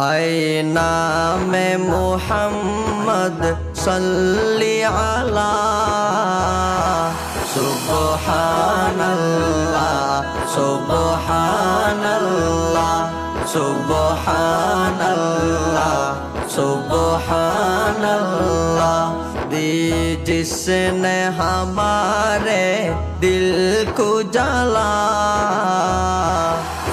اے نام محمد صلی علی سبحان اللہ سبحان اللہ سبحان اللہ سبحان اللہ دی جس نے ہمارے دل کو جلا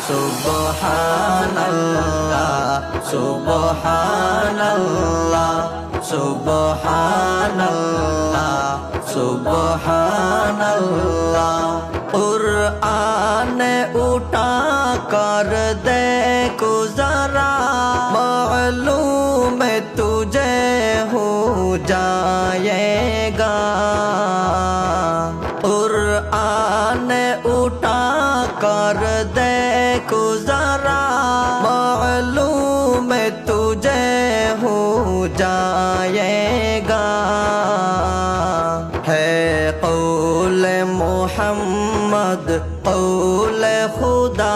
سبحان اللہ سبحان اللہ سبحان اللہ سبحان اللہ قرآن اٹھا کر دیکھو ذرا معلوم تجھے ہو جائے گا قرآن اٹھا کر دیکھو ذرا معلوم تجھے ہو جائے گا ہے قول محمد قول خدا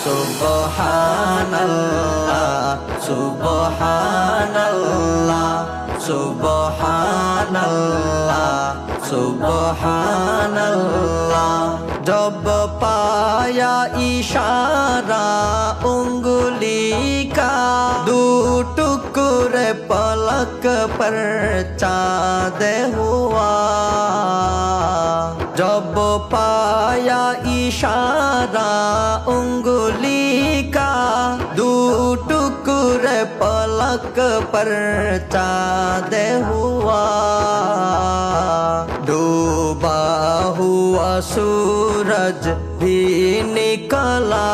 سبحان اللہ سبحان اللہ سبحان اللہ سبحان اللہ جب پایا اشارہ انگلی کا دو ٹکڑے پلک پر چاند ہوا جب پایا اشارہ انگلی کا دو ٹکڑے پلک پر چاند ہوا ڈوبا ہوا سورج بھی نکلا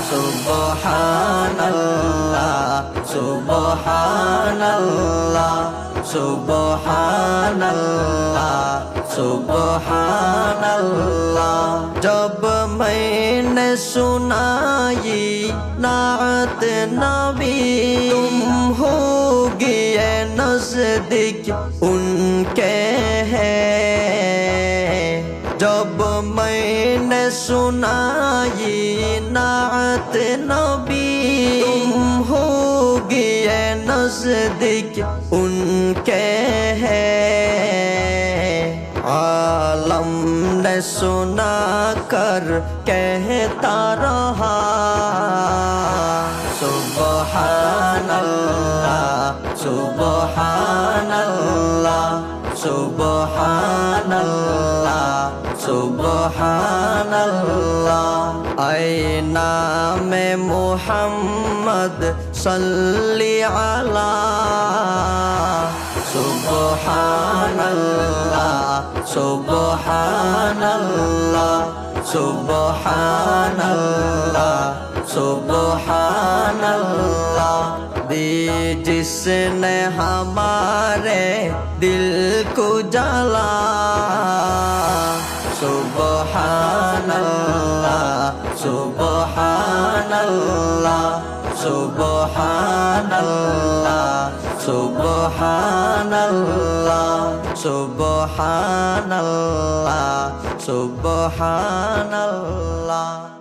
سبحان اللہ سبحان اللہ سبحان اللہ سبحان اللہ جب میں نے سنائی نعت نبی تم ہوگی نزدیک ان کے ہے جب میں نے سنائی نعت نبی تم ہوگی نزدیک ان کے ہے عالم نے سنا کر کہتا رہا سبحان اللہ سبحان اللہ سبحان اللہ سبحان اللہ اے نام محمد صلی علی سبحان اللہ سبحان اللہ سبحان اللہ سبحان اللہ دی جس نے ہمارے دل کو جلا سبحان اللہ سبحان اللہ سبحان اللہ سبحان اللہ سبحان اللہ سبحان اللہ